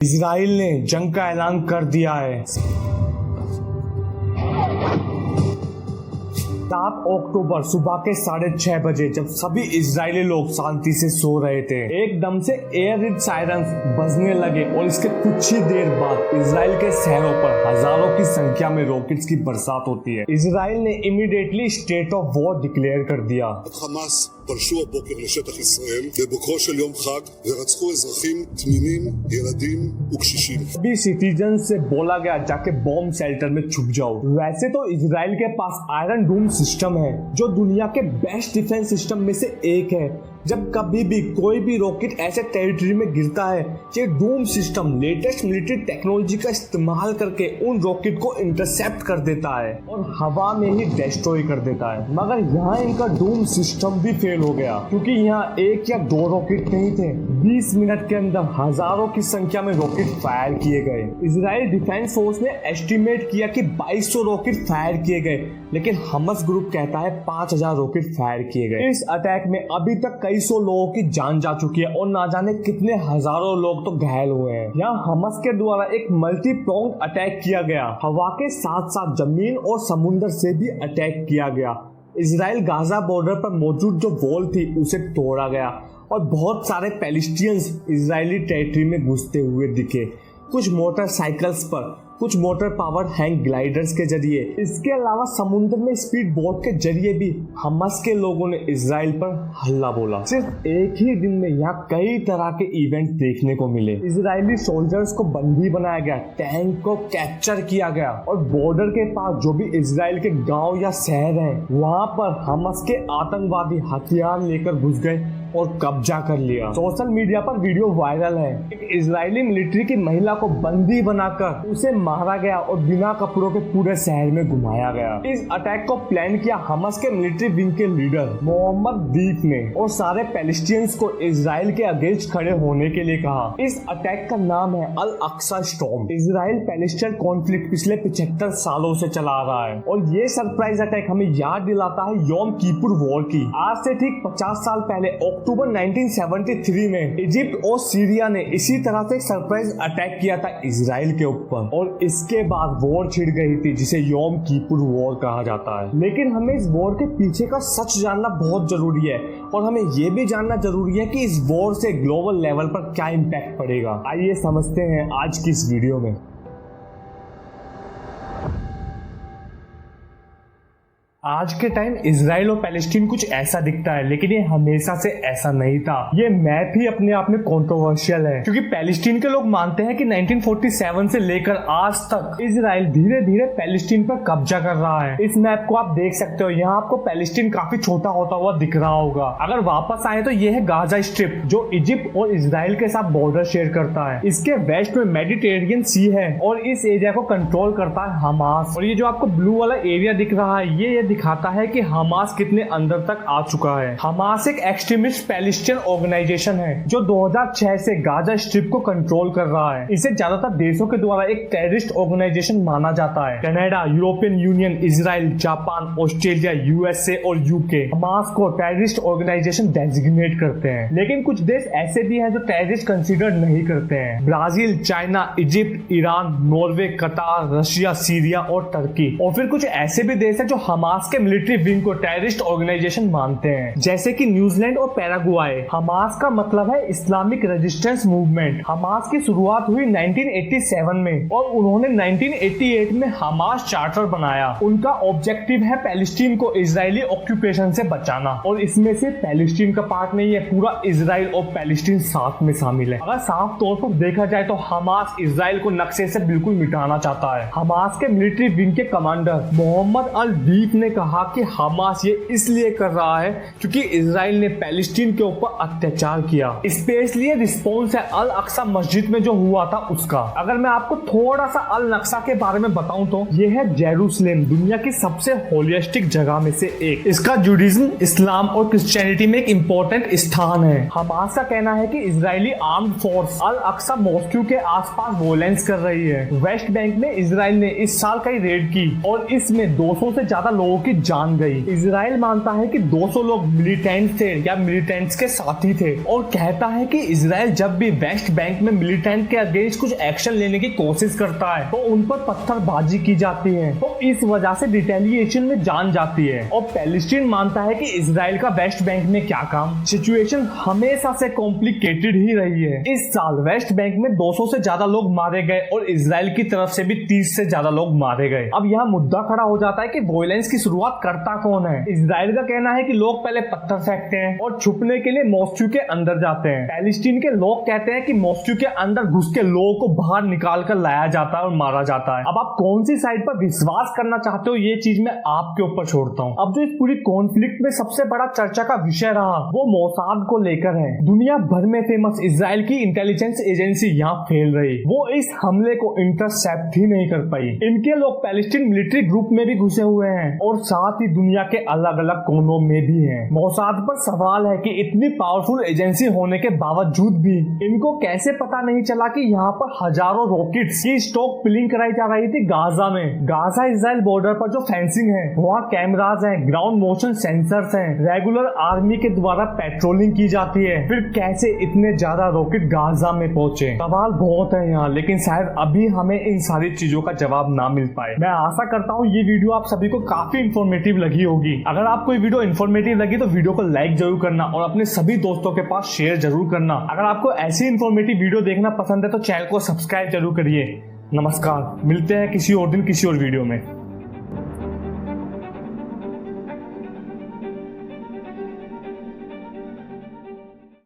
Israel ने जंग का ऐलान कर दिया है। 7 अक्टूबर सुबह के 6:30 बजे जब सभी इजरायली लोग शांति से सो रहे थे, एकदम से एयर रेड सायरन्स बजने लगे और इसके कुछ ही देर बाद इजराइल के शहरों पर हजारों की संख्या में रॉकेट्स की बरसात होती है। इजराइल ने immediately state of war declare कर दिया। חמאס פלשו הבוקר לשטח ישראל בבוקרו של יום חג ורצחו אזרחים תמימים, ילדים וקשישים। सभी सिटीजन से बोला गया जाके बॉम्ब शेल्टर में छुप जाओ। वैसे तो इजराइल के पास आयरन डूम सिस्टम है जो दुनिया के बेस्ट डिफेंस सिस्टम में से एक है। जब कभी भी कोई भी रॉकेट ऐसे टेरिटरी में गिरता है, ये Doom system latest military technology का इस्तेमाल करके उन रॉकेट को इंटरसेप्ट कर देता है और हवा में ही डिस्ट्रॉय कर देता है। मगर यहाँ इनका डूम सिस्टम भी फेल हो गया क्योंकि यहाँ 1 या 2 रॉकेट नहीं थे, 20 मिनट के अंदर हजारों की संख्या में रॉकेट फायर किए गए। इजराइल डिफेंस फोर्स ने एस्टिमेट किया कि 2200 रॉकेट फायर किए गए, लेकिन हमास ग्रुप कहता है 5000 रॉकेट फायर किए गए। इस अटैक में अभी तक कई सौ लोगों की जान जा चुकी है और ना जाने कितने हजारों लोग तो घायल हुए हैं। यहाँ हमास के द्वारा एक मल्टी प्रोंग अटैक किया गया। हवा के साथ साथ जमीन और समुद्र से भी अटैक किया गया। इजराइल गाजा बॉर्डर पर मौजूद जो वॉल थी उसे तोड़ा गया और बहुत सारे पैलेस्टीनियंस इजरायली टेरिटरी में घुसते हुए दिखे, कुछ मोटरसाइकिल्स पर, कुछ मोटर पावर्ड हैंग ग्लाइडर्स के जरिए। इसके अलावा समुद्र में स्पीड बोट के जरिए भी हमास के लोगों ने इजराइल पर हल्ला बोला। सिर्फ एक ही दिन में यहाँ कई तरह के इवेंट देखने को मिले। इजरायली सोल्जर्स को बंदी बनाया गया, टैंक को कैप्चर किया गया और बॉर्डर के पास जो भी इजराइल के गांव या शहर हैं, वहाँ पर हमास के आतंकवादी हथियार लेकर घुस गए और कब्जा कर लिया। सोशल मीडिया पर वीडियो वायरल है। एक इजरायली मिलिट्री की महिला को बंदी बनाकर उसे मारा गया और बिना कपड़ों के पूरे शहर में घुमाया गया। इस अटैक को प्लान किया हमास के मिलिट्री विंग के लीडर मोहम्मद दीफ ने और सारे पैलेस्टीनियंस को इजराइल के अगेंस्ट खड़े होने के लिए कहा। इस अटैक का नाम है Al Aqsa storm. Israel Palestine conflict पिछले 75 सालों से चला आ रहा है और ये सरप्राइज अटैक हमें याद दिलाता है योम किपुर वॉर की। आज से ठीक 50 साल पहले अक्टूबर 1973 में इजिप्ट और सीरिया ने इसी तरह से सरप्राइज अटैक किया था इजराइल के ऊपर और इसके बाद वॉर छिड़ गई थी जिसे योम किपुर वॉर कहा जाता है। लेकिन हमें इस वॉर के पीछे का सच जानना बहुत जरूरी है और हमें ये भी जानना जरूरी है कि इस वॉर से ग्लोबल लेवल पर क्या इम्पैक्ट पड़ेगा। आइए समझते हैं आज की इस वीडियो में। आज के टाइम इजराइल और पैलेस्टीन कुछ ऐसा दिखता है, लेकिन ये हमेशा से ऐसा नहीं था। ये मैप ही अपने आप में कंट्रोवर्शियल है क्योंकि पैलेस्टीन के लोग मानते हैं कि 1947 से लेकर आज तक इजराइल धीरे धीरे पैलेस्टीन पर कब्जा कर रहा है। इस मैप को आप देख सकते हो, यहाँ आपको पैलेस्टीन काफी छोटा होता हुआ दिख रहा होगा। अगर वापस आए तो ये है गाजा स्ट्रिप जो इजिप्ट और इजराइल के साथ बॉर्डर शेयर करता है। इसके वेस्ट में मेडिटेरियन सी है और इस एरिया को कंट्रोल करता है हमास। और ये जो आपको ब्लू वाला एरिया दिख रहा है ये दिखाता है कि हमास कितने अंदर तक आ चुका है। हमास एक एक्सट्रीमिस्ट पैलेस्टीन ऑर्गेनाइजेशन है जो 2006 से गाजा स्ट्रिप को कंट्रोल कर रहा है। इसे ज्यादातर देशों के द्वारा एक टेररिस्ट ऑर्गेनाइजेशन माना जाता है। Canada, European union, Israel, Japan, Australia, USA और यूके हमास को टेररिस्ट ऑर्गेनाइजेशन डेजिग्नेट करते हैं। लेकिन कुछ देश ऐसे भी हैं जो टेररिस्ट कंसीडर नहीं करते हैं। Brazil, China, Egypt, Iran, Norway, कतार, रशिया, सीरिया और टर्की। और फिर कुछ ऐसे भी देश है जो हमास के मिलिट्री विंग को टेररिस्ट ऑर्गेनाइजेशन मानते हैं, जैसे कि न्यूजीलैंड और पैराग्वाय। हमास का मतलब है इस्लामिक रेजिस्टेंस मूवमेंट। हमास की शुरुआत हुई 1987 में और उन्होंने 1988 में हमास चार्टर बनाया। उनका ऑब्जेक्टिव है पैलेस्टीन को इजरायली ऑक्यूपेशन से बचाना और इसमें से पैलेस्टीन का पार्ट नहीं है, पूरा इजराइल और पैलेस्टीन साथ में शामिल है। अगर साफ तौर पर देखा जाए तो हमास इजराइल को नक्शे से बिल्कुल मिटाना चाहता है। हमास के मिलिट्री विंग के कमांडर मोहम्मद अल दीफ ने कहा कि हमास ये इसलिए कर रहा है क्योंकि इजराइल ने पैलेस्टीन के ऊपर अत्याचार किया। स्पेशली रिस्पॉन्स है अल अक्सा मस्जिद में जो हुआ था उसका। अगर मैं आपको थोड़ा सा अल नक्शा के बारे में बताऊं तो ये है जेरूसलेम, दुनिया की सबसे होलिस्टिक जगह में से एक। इसका जुडिज्म, इस्लाम और क्रिश्चियनिटी में एक इम्पोर्टेंट स्थान है। हमास का कहना है कि इजरायली आर्म्ड फोर्स अल अक्सा मॉस्क्यू के आसपास वॉयलेंस कर रही है। वेस्ट बैंक में इजराइल ने इस साल कई रेड की और इसमें 200 से ज्यादा लोगों की जान गई। इजराइल मानता है कि 200 लोग मिलिटेंट थे या मिलिटेंट्स के साथी थे और कहता है कि इजराइल जब भी वेस्ट बैंक में मिलिटेंट के अगेंस्ट कुछ एक्शन लेने की कोशिश करता है तो उन पर पत्थरबाजी की जाती है, तो इस वजह से रिटेलिएशन में जान जाती है। और पैलेस्टीन मानता है कि इजराइल का वेस्ट बैंक में क्या काम। सिचुएशन हमेशा से कॉम्प्लिकेटेड ही रही है। इस साल वेस्ट बैंक में 200 से ज्यादा लोग मारे गए और इजराइल की तरफ से भी 30 से ज्यादा लोग मारे गए। अब यहाँ मुद्दा खड़ा हो जाता है कि वॉयलेंस की शुरुआत करता कौन है। इजराइल का कहना है कि लोग पहले पत्थर फेंकते हैं और छुपने के लिए मॉस्क्यू के अंदर जाते हैं। पैलेस्टीन के लोग कहते हैं कि मॉस्क्यू के अंदर घुस के लोगों को बाहर निकाल कर लाया जाता है और मारा जाता है। अब आप कौन सी साइड पर विश्वास करना चाहते हो ये चीज मैं आपके ऊपर छोड़ता हूँ। अब जो इस पूरी कॉन्फ्लिक्ट में सबसे बड़ा चर्चा का विषय रहा वो मोसाद को लेकर है। दुनिया भर में फेमस इजराइल की इंटेलिजेंस एजेंसी यहाँ फेल रही, वो इस हमले को इंटरसेप्ट ही नहीं कर पाई। इनके लोग पैलेस्टीन मिलिट्री ग्रुप में भी घुसे हुए हैं और साथ ही दुनिया के अलग अलग कोनों में भी हैं। मोसाद पर सवाल है कि इतनी पावरफुल एजेंसी होने के बावजूद भी इनको कैसे पता नहीं चला कि यहाँ पर हजारों रॉकेट्स की स्टॉक पिलिंग कराई जा रही थी गाजा में। गाजा इजराइल बॉर्डर पर जो फेंसिंग है वहाँ कैमराज हैं, ग्राउंड मोशन सेंसर्स हैं, रेगुलर आर्मी के द्वारा पेट्रोलिंग की जाती है। फिर कैसे इतने ज्यादा रॉकेट गाजा में पहुंचे? सवाल बहुत है यहाँ, लेकिन शायद अभी हमें इन सारी चीजों का जवाब ना मिल पाए। मैं आशा करता हूँ ये वीडियो आप सभी को काफी इन्फॉर्मेटिव लगी होगी। अगर आपको ये वीडियो इन्फॉर्मेटिव लगी तो वीडियो को लाइक जरूर करना और अपने सभी दोस्तों के पास शेयर जरूर करना। अगर आपको ऐसी इन्फॉर्मेटिव वीडियो देखना पसंद है तो चैनल को सब्सक्राइब जरूर करिए। नमस्कार, मिलते हैं किसी और दिन किसी और वीडियो में।